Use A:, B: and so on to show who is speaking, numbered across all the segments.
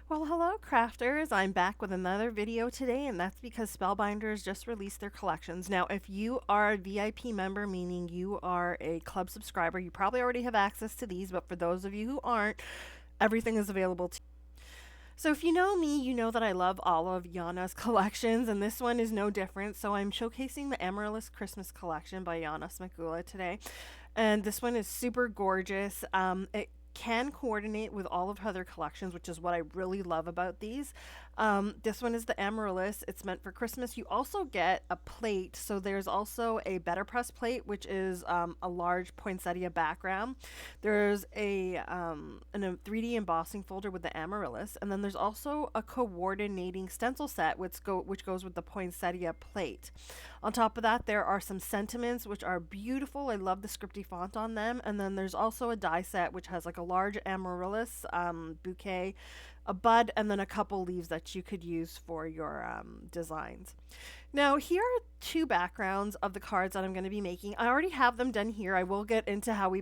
A: Well, hello, crafters. I'm back with another video today, and that's because Spellbinders just released their collections. Now, if you are a VIP member, meaning you are a club subscriber, you probably already have access to these, but for those of you who aren't, everything is available to you. So, if you know me, you know that I love all of Yana's collections, and this one is no different. So, I'm showcasing the Amaryllis Christmas Collection by Yana Smakula today. And this one is super gorgeous. It can coordinate with all of her other collections, which is what I really love about these. This one is the Amaryllis. It's meant for Christmas. You also get a plate. So there's also a BetterPress plate, which is a large poinsettia background. There's a 3D embossing folder with the Amaryllis, and then there's also a coordinating stencil set which goes with the poinsettia plate. On top of that, there are some sentiments which are beautiful. I love the scripty font on them. And then there's also a die set which has like a large amaryllis bouquet, a bud, and then a couple leaves that you could use for your designs. Now, here are two backgrounds of the cards that I'm going to be making. I already have them done here. I will get into how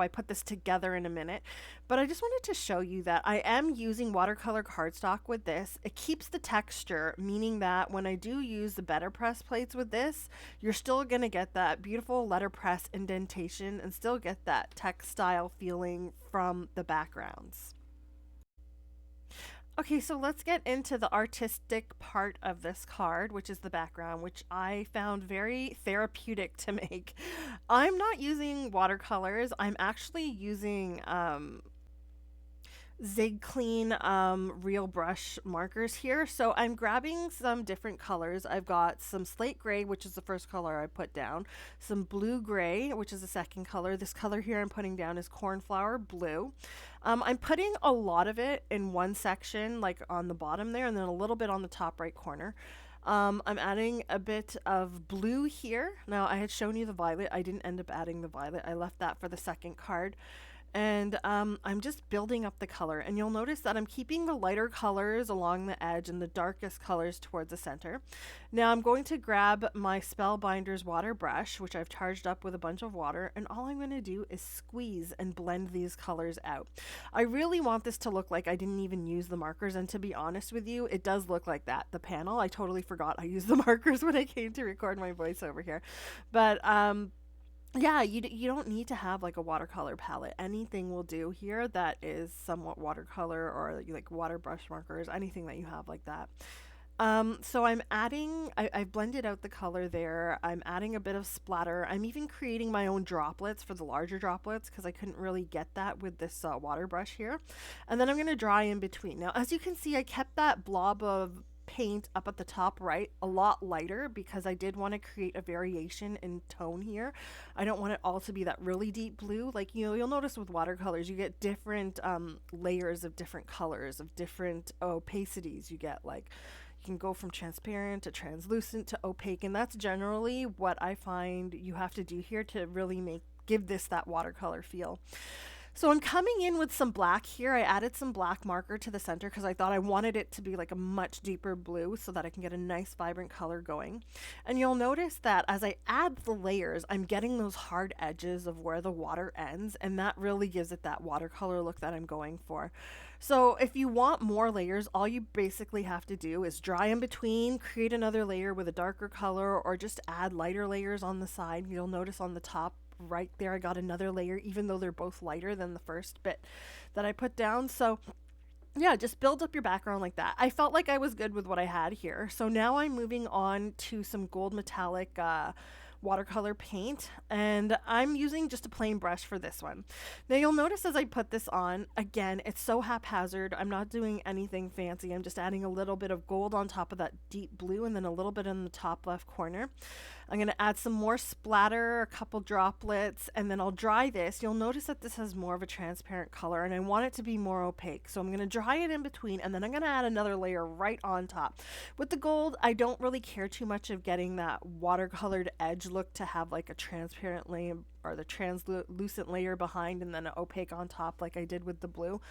A: I put this together in a minute. But I just wanted to show you that I am using watercolor cardstock with this. It keeps the texture, meaning that when I do use the BetterPress plates with this, you're still going to get that beautiful letterpress indentation and still get that textile feeling from the backgrounds. Okay, so let's get into the artistic part of this card, which is the background, which I found very therapeutic to make. I'm not using watercolors. I'm actually using Zig Clean real brush markers here. So I'm grabbing some different colors. I've got some slate gray, which is the first color I put down, some blue gray, which is the second color. This color here I'm putting down is cornflower blue. I'm putting a lot of it in one section, like on the bottom there, and then a little bit on the top right corner. I'm adding a bit of blue here. Now, I had shown you the violet. I didn't end up adding the violet. I left that for the second card. And I'm just building up the color. And you'll notice that I'm keeping the lighter colors along the edge and the darkest colors towards the center. Now I'm going to grab my Spellbinders water brush, which I've charged up with a bunch of water, and all I'm going to do is squeeze and blend these colors out. I really want this to look like I didn't even use the markers, and to be honest with you, it does look like that. The panel, I totally forgot I used the markers when I came to record my voiceover here. But yeah, you don't need to have like a watercolor palette. Anything will do here that is somewhat watercolor or like water brush markers, anything that you have like that. So I've blended out the color there. I'm adding a bit of splatter. I'm even creating my own droplets for the larger droplets because I couldn't really get that with this water brush here. And then I'm going to dry in between. Now, as you can see, I kept that blob of paint up at the top right a lot lighter because I did want to create a variation in tone here. I don't want it all to be that really deep blue. Like, you'll notice with watercolors, you get different layers of different colors, of different opacities. You get like, you can go from transparent to translucent to opaque, and that's generally what I find you have to do here to really give this that watercolor feel. So I'm coming in with some black here. I added some black marker to the center because I thought I wanted it to be like a much deeper blue so that I can get a nice vibrant color going. And you'll notice that as I add the layers, I'm getting those hard edges of where the water ends, and that really gives it that watercolor look that I'm going for. So if you want more layers, all you basically have to do is dry in between, create another layer with a darker color, or just add lighter layers on the side. You'll notice on the top right there I got another layer, even though they're both lighter than the first bit that I put down. So yeah, just build up your background like that. I felt like I was good with what I had here. So now I'm moving on to some gold metallic watercolor paint, and I'm using just a plain brush for this one. Now you'll notice as I put this on, again, it's so haphazard. I'm not doing anything fancy. I'm just adding a little bit of gold on top of that deep blue and then a little bit in the top left corner. I'm going to add some more splatter, a couple droplets, and then I'll dry this. You'll notice that this has more of a transparent color, and I want it to be more opaque. So I'm going to dry it in between, and then I'm going to add another layer right on top. With the gold, I don't really care too much of getting that watercolored edge look to have like a transparent layer or the translucent layer behind and then an opaque on top like I did with the blue.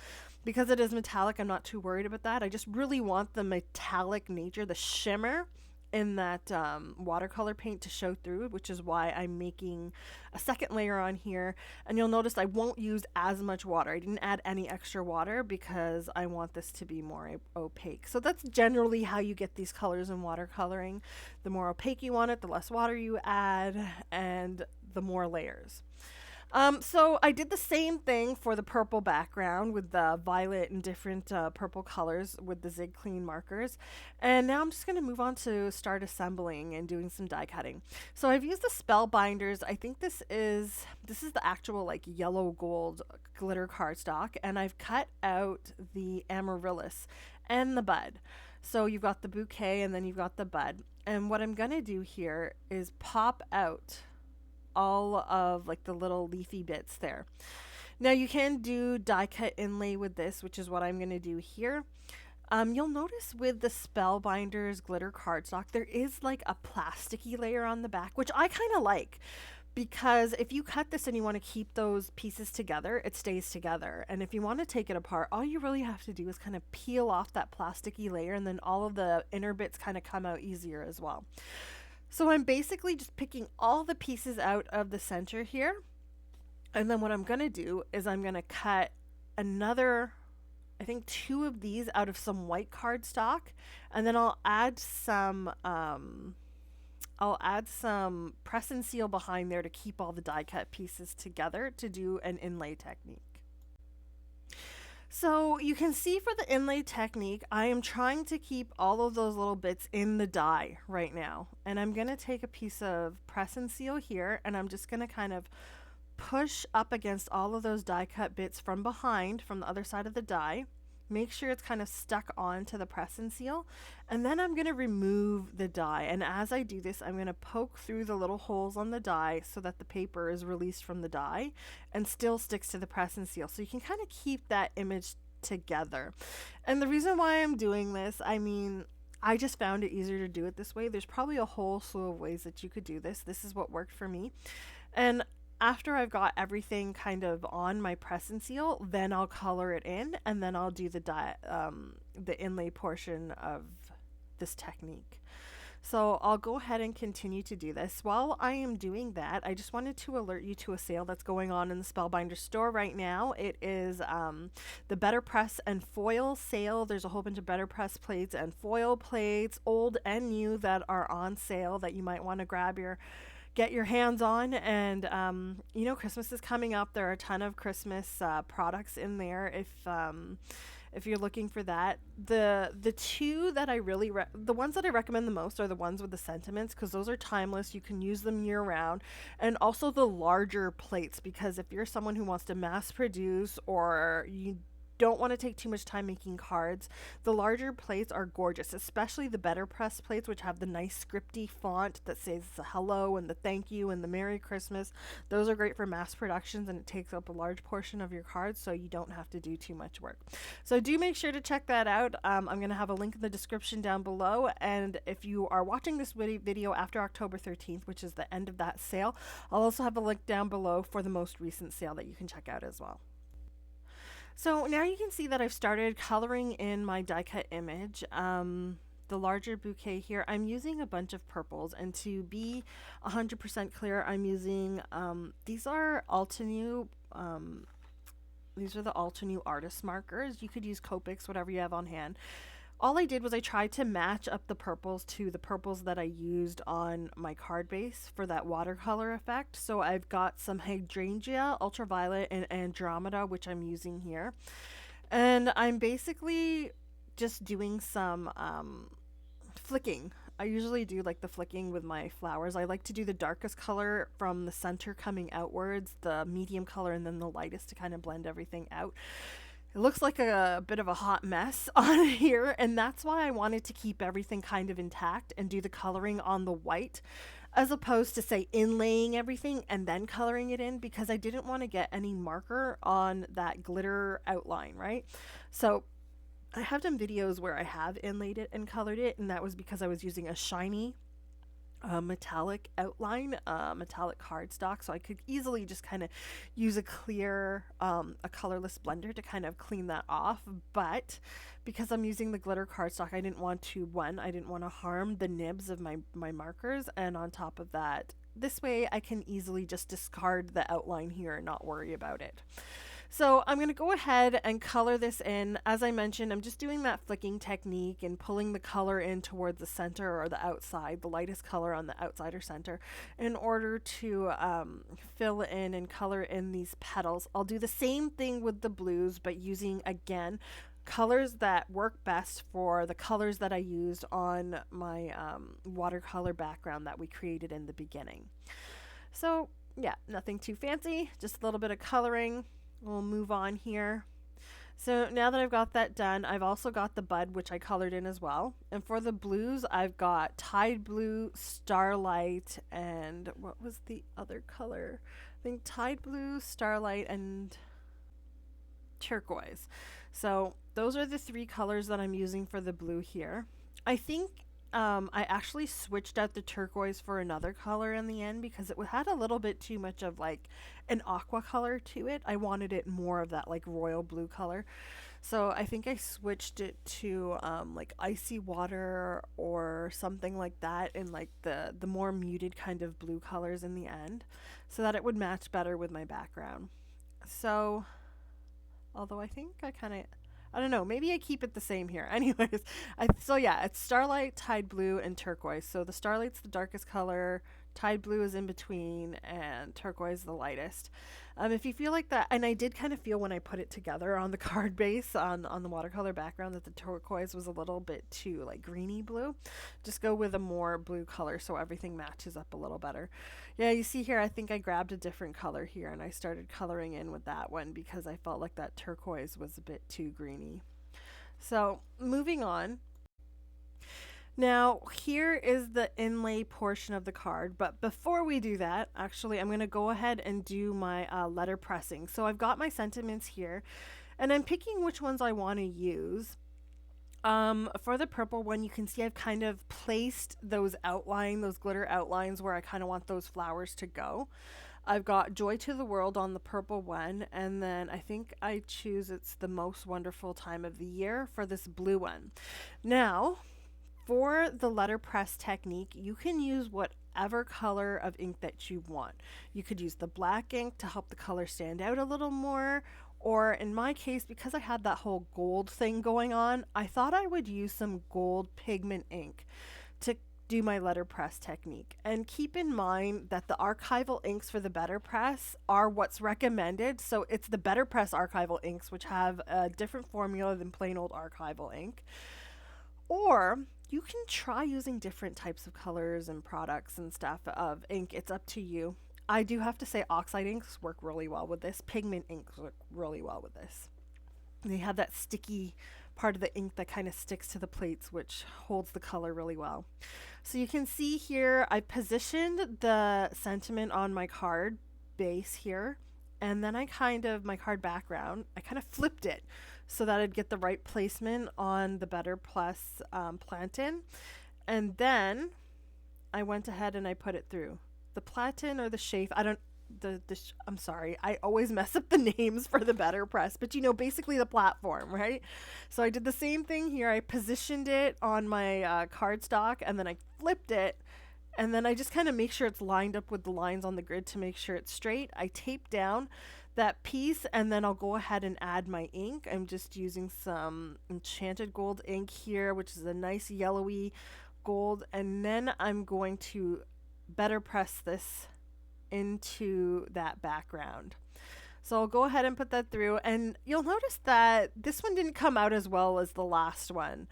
A: Because it is metallic, I'm not too worried about that. I just really want the metallic nature, the shimmer in that watercolor paint to show through, which is why I'm making a second layer on here. And you'll notice I won't use as much water. I didn't add any extra water because I want this to be more opaque. So that's generally how you get these colors in watercoloring. The more opaque you want it, the less water you add, and the more layers. So I did the same thing for the purple background with the violet and different purple colors with the Zig Clean markers. And now I'm just going to move on to start assembling and doing some die cutting. So I've used the Spellbinders. I think this is the actual like yellow gold glitter cardstock, and I've cut out the amaryllis and the bud. So you've got the bouquet and then you've got the bud. And what I'm going to do here is pop out all of like the little leafy bits there. Now you can do die cut inlay with this, which is what I'm going to do here. You'll notice with the Spellbinders glitter cardstock, there is like a plasticky layer on the back, which I kind of like, because if you cut this and you want to keep those pieces together, it stays together. And if you want to take it apart, all you really have to do is kind of peel off that plasticky layer, and then all of the inner bits kind of come out easier as well. So I'm basically just picking all the pieces out of the center here. And then what I'm going to do is I'm going to cut another, I think 2 of these out of some white cardstock. And then I'll add some press and seal behind there to keep all the die cut pieces together to do an inlay technique. So you can see for the inlay technique, I am trying to keep all of those little bits in the die right now. And I'm going to take a piece of press and seal here, and I'm just going to kind of push up against all of those die cut bits from behind, from the other side of the die. Make sure it's kind of stuck onto the press and seal. And then I'm going to remove the die. And as I do this, I'm going to poke through the little holes on the die so that the paper is released from the die and still sticks to the press and seal. So you can kind of keep that image together. And the reason why I'm doing this, I mean, I just found it easier to do it this way. There's probably a whole slew of ways that you could do this. This is what worked for me. And after I've got everything kind of on my press and seal, then I'll color it in, and then I'll do the inlay portion of this technique. So I'll go ahead and continue to do this. While I am doing that, I just wanted to alert you to a sale that's going on in the Spellbinder store right now. It is the BetterPress and foil sale. There's a whole bunch of BetterPress plates and foil plates, old and new, that are on sale that you might want to get your hands on. And you know, Christmas is coming up. There are a ton of Christmas products in there if you're looking for that. The two that I really the ones that I recommend the most are the ones with the sentiments, because those are timeless. You can use them year round. And also the larger plates, because if you're someone who wants to mass produce, or you don't want to take too much time making cards, the larger plates are gorgeous, especially the BetterPress plates, which have the nice scripty font that says the hello and the thank you and the Merry Christmas. Those are great for mass productions, and it takes up a large portion of your cards, so you don't have to do too much work. So do make sure to check that out. I'm going to have a link in the description down below, and if you are watching this video after October 13th, which is the end of that sale, I'll also have a link down below for the most recent sale that you can check out as well. So now you can see that I've started coloring in my die cut image. The larger bouquet here, I'm using a bunch of purples, and to be 100% clear, I'm using these are Altenew. These are the Altenew artist markers. You could use Copics, whatever you have on hand. All I did was I tried to match up the purples to the purples that I used on my card base for that watercolor effect. So I've got some hydrangea, ultraviolet, and andromeda, which I'm using here. And I'm basically just doing some flicking. I usually do like the flicking with my flowers. I like to do the darkest color from the center coming outwards, the medium color, and then the lightest to kind of blend everything out. It looks like a bit of a hot mess on here, and that's why I wanted to keep everything kind of intact and do the coloring on the white, as opposed to, say, inlaying everything and then coloring it in, because I didn't want to get any marker on that glitter outline, right? So I have done videos where I have inlaid it and colored it, and that was because I was using a shiny metallic outline, metallic cardstock, so I could easily just kind of use a colorless blender to kind of clean that off. But because I'm using the glitter cardstock, I didn't want to harm the nibs of my markers, and on top of that, this way I can easily just discard the outline here and not worry about it. So I'm going to go ahead and color this in. As I mentioned, I'm just doing that flicking technique and pulling the color in towards the center or the outside, the lightest color on the outside or center, in order to fill in and color in these petals. I'll do the same thing with the blues, but using, again, colors that work best for the colors that I used on my watercolor background that we created in the beginning. So yeah, nothing too fancy, just a little bit of coloring. We'll move on here. So now that I've got that done, I've also got the bud, which I colored in as well. And for the blues, I've got Tide Blue, Starlight, and what was the other color? I think Tide Blue, Starlight, and Turquoise. So those are the three colors that I'm using for the blue here. I think I actually switched out the turquoise for another color in the end because it had a little bit too much of like an aqua color to it. I wanted it more of that like royal blue color. So I think I switched it to like icy water or something like that in like the more muted kind of blue colors in the end so that it would match better with my background. So although I don't know, maybe I keep it the same here. Anyways, so yeah, it's Starlight, Tide Blue, and Turquoise. So the Starlight's the darkest color, Tide Blue is in between, and Turquoise the lightest. If you feel like that, and I did kind of feel when I put it together on the card base on the watercolor background that the turquoise was a little bit too like greeny blue. Just go with a more blue color so everything matches up a little better. Yeah, you see here, I think I grabbed a different color here and I started coloring in with that one because I felt like that turquoise was a bit too greeny. So moving on. Now, here is the inlay portion of the card, but before we do that, actually, I'm going to go ahead and do my letter pressing. So I've got my sentiments here, and I'm picking which ones I want to use. For the purple one, you can see I've kind of placed those glitter outlines where I kind of want those flowers to go. I've got Joy to the World on the purple one, and then I think I choose It's the Most Wonderful Time of the Year for this blue one. Now, for the letterpress technique, you can use whatever color of ink that you want. You could use the black ink to help the color stand out a little more, or in my case, because I had that whole gold thing going on, I thought I would use some gold pigment ink to do my letterpress technique. And keep in mind that the archival inks for the BetterPress are what's recommended. So it's the BetterPress archival inks, which have a different formula than plain old archival ink. Or you can try using different types of colors and products and stuff of ink. It's up to you. I do have to say oxide inks work really well with this. Pigment inks work really well with this. They have that sticky part of the ink that kind of sticks to the plates, which holds the color really well. So you can see here, I positioned the sentiment on my card base here, and then my card background, I kind of flipped it so that I'd get the right placement on the BetterPress plantain. And then I went ahead and I put it through. The plantain or the chafe, I'm sorry, I always mess up the names for the BetterPress, but basically the platform, right? So I did the same thing here. I positioned it on my cardstock, and then I flipped it, and then I just kind of make sure it's lined up with the lines on the grid to make sure it's straight. I tape down that piece, and then I'll go ahead and add my ink. I'm just using some Enchanted Gold ink here, which is a nice yellowy gold, and then I'm going to BetterPress this into that background. So I'll go ahead and put that through, and you'll notice that this one didn't come out as well as the last one.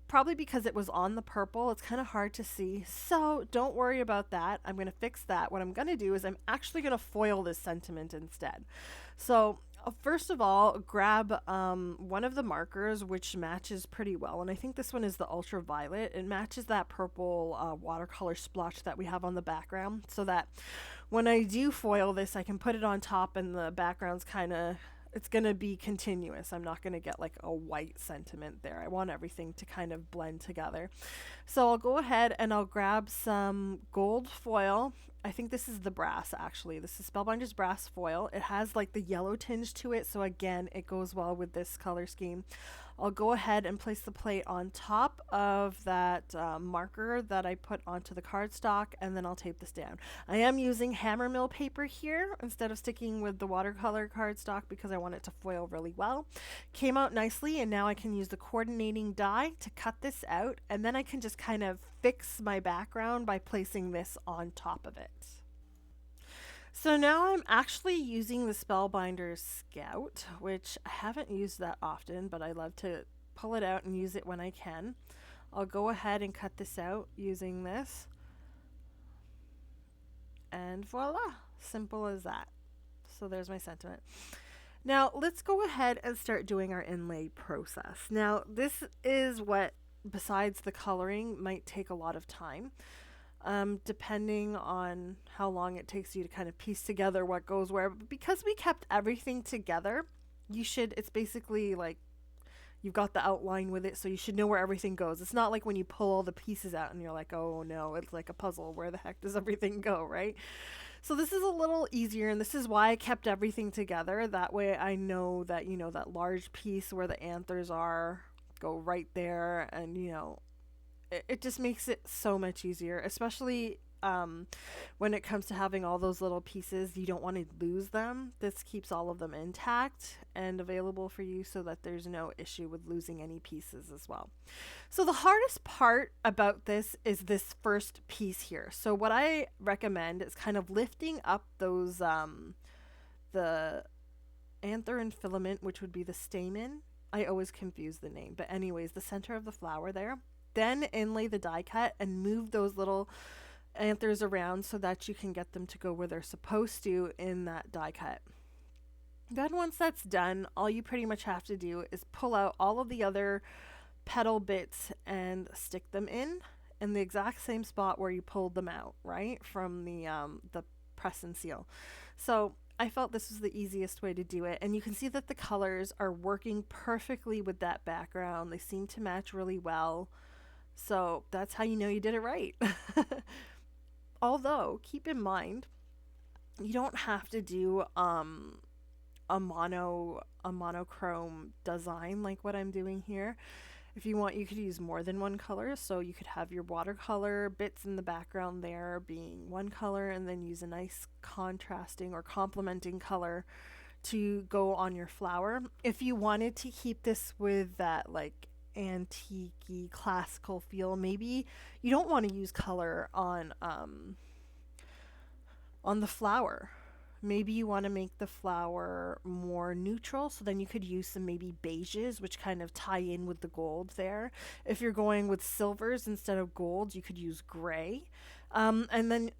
A: Probably because it was on the purple. It's kind of hard to see. So don't worry about that. I'm going to fix that. What I'm going to do is I'm actually going to foil this sentiment instead. So first of all, grab one of the markers which matches pretty well. And I think this one is the ultraviolet. It matches that purple watercolor splotch that we have on the background, so that when I do foil this, I can put it on top and the background's kind of it's going to be continuous. I'm not going to get like a white sentiment there. I want everything to kind of blend together. So I'll go ahead and I'll grab some gold foil. I think this is the brass actually. This is Spellbinders brass foil. It has like the yellow tinge to it. So again, it goes well with this color scheme. I'll go ahead and place the plate on top of that marker that I put onto the cardstock, and then I'll tape this down. I am using hammer mill paper here instead of sticking with the watercolor cardstock because I want it to foil really well. Came out nicely, and now I can use the coordinating die to cut this out, and then I can just kind of fix my background by placing this on top of it. So now I'm actually using the Spellbinders Scout, which I haven't used that often, but I love to pull it out and use it when I can. I'll go ahead and cut this out using this. And voila, simple as that. So there's my sentiment. Now let's go ahead and start doing our inlay process. Now this is what, besides the coloring, might take a lot of time. Depending on how long it takes you to kind of piece together what goes where. But because we kept everything together, it's basically like you've got the outline with it, so you should know where everything goes. It's not like when you pull all the pieces out and you're like, oh no, it's like a puzzle. Where the heck does everything go, right? So this is a little easier, and this is why I kept everything together. That way I know that, that large piece where the anthers are, go right there, and, it just makes it so much easier, especially when it comes to having all those little pieces. You don't want to lose them. This keeps all of them intact and available for you so that there's no issue with losing any pieces as well. So the hardest part about this is this first piece here. So what I recommend is kind of lifting up those, the anther and filament, which would be the stamen. I always confuse the name, but anyways, the center of the flower there. Then inlay the die cut and move those little anthers around so that you can get them to go where they're supposed to in that die cut. Then once that's done, all you pretty much have to do is pull out all of the other petal bits and stick them in the exact same spot where you pulled them out, right, from the press and seal. So I felt this was the easiest way to do it, and you can see that the colors are working perfectly with that background. They seem to match really well. So that's how you know you did it right. Although, keep in mind, you don't have to do a monochrome design like what I'm doing here. If you want, you could use more than one color. So you could have your watercolor bits in the background there being one color, and then use a nice contrasting or complementing color to go on your flower. If you wanted to keep this with that like antique-y classical feel, maybe you don't want to use color on the flower. Maybe you want to make the flower more neutral, so then you could use some maybe beiges, which kind of tie in with the gold there. If you're going with silvers instead of gold, you could use gray. And then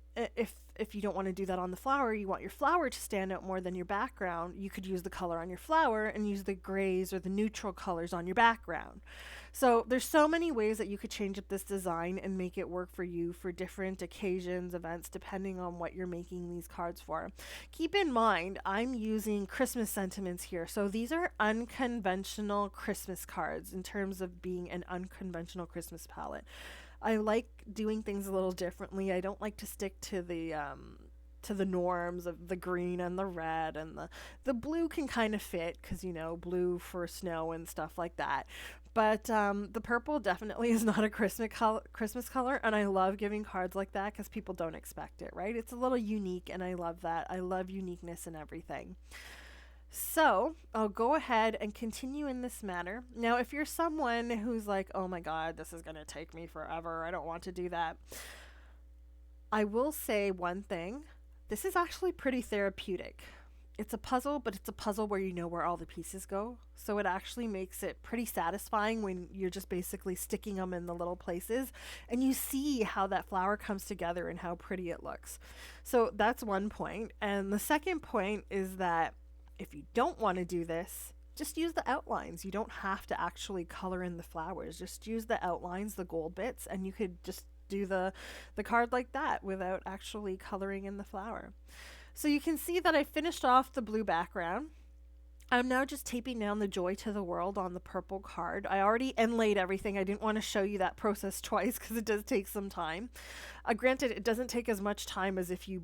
A: if you don't want to do that on the flower, you want your flower to stand out more than your background, you could use the color on your flower and use the grays or the neutral colors on your background. So there's so many ways that you could change up this design and make it work for you for different occasions, events, depending on what you're making these cards for. Keep in mind, I'm using Christmas sentiments here. So these are unconventional Christmas cards in terms of being an unconventional Christmas palette. I like doing things a little differently. I don't like to stick to the norms of the green and the red, and the blue can kind of fit because, blue for snow and stuff like that. But the purple definitely is not a Christmas color, and I love giving cards like that because people don't expect it, right? It's a little unique, and I love that. I love uniqueness in everything. So I'll go ahead and continue in this manner. Now, if you're someone who's like, oh my God, this is going to take me forever, I don't want to do that, I will say one thing. This is actually pretty therapeutic. It's a puzzle, but it's a puzzle where you know where all the pieces go. So it actually makes it pretty satisfying when you're just basically sticking them in the little places and you see how that flower comes together and how pretty it looks. So that's one point. And the second point is that if you don't want to do this, just use the outlines. You don't have to actually color in the flowers. Just use the outlines, the gold bits, and you could just do the card like that without actually coloring in the flower. So you can see that I finished off the blue background. I'm now just taping down the Joy to the World on the purple card. I already inlaid everything. I didn't want to show you that process twice because it does take some time. Granted, it doesn't take as much time as if you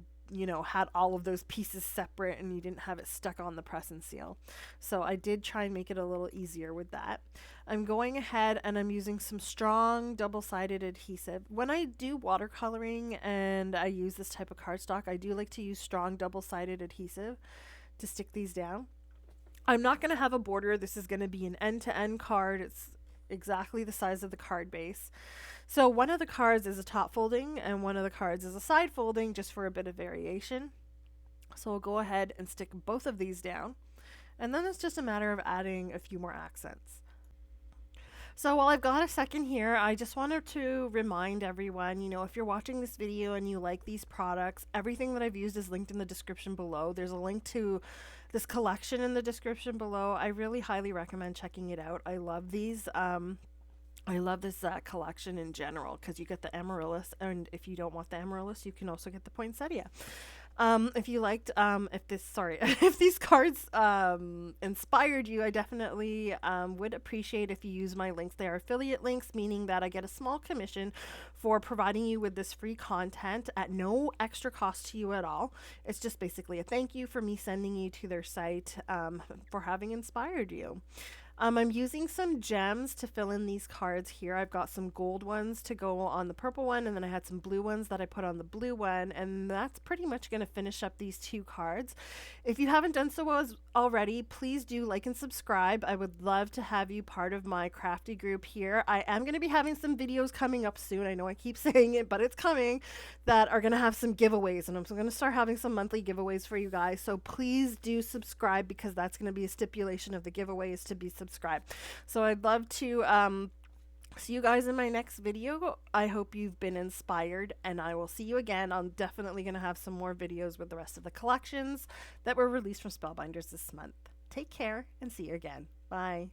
A: had all of those pieces separate and you didn't have it stuck on the press and seal. So I did try and make it a little easier with that. I'm going ahead and I'm using some strong double-sided adhesive. When I do watercoloring and I use this type of cardstock, I do like to use strong double-sided adhesive to stick these down. I'm not going to have a border. This is going to be an end-to-end card. It's exactly the size of the card base. So one of the cards is a top folding and one of the cards is a side folding, just for a bit of variation. So we'll go ahead and stick both of these down. And then it's just a matter of adding a few more accents. So while I've got a second here, I just wanted to remind everyone, if you're watching this video and you like these products, everything that I've used is linked in the description below. There's a link to this collection in the description below. I really highly recommend checking it out. I love these. I love this collection in general because you get the Amaryllis, and if you don't want the Amaryllis, you can also get the poinsettia. If you liked, if these cards inspired you, I definitely would appreciate if you use my links. They are affiliate links, meaning that I get a small commission for providing you with this free content at no extra cost to you at all. It's just basically a thank you for me sending you to their site for having inspired you. I'm using some gems to fill in these cards here. I've got some gold ones to go on the purple one, and then I had some blue ones that I put on the blue one, and that's pretty much going to finish up these two cards. If you haven't done so already, please do like and subscribe. I would love to have you part of my crafty group here. I am going to be having some videos coming up soon. I know I keep saying it, but it's coming, that are going to have some giveaways, and I'm going to start having some monthly giveaways for you guys. So please do subscribe, because that's going to be a stipulation of the giveaways, to be subscribed. So I'd love to see you guys in my next video. I hope you've been inspired, and I will see you again. I'm definitely going to have some more videos with the rest of the collections that were released from Spellbinders this month. Take care and see you again. Bye.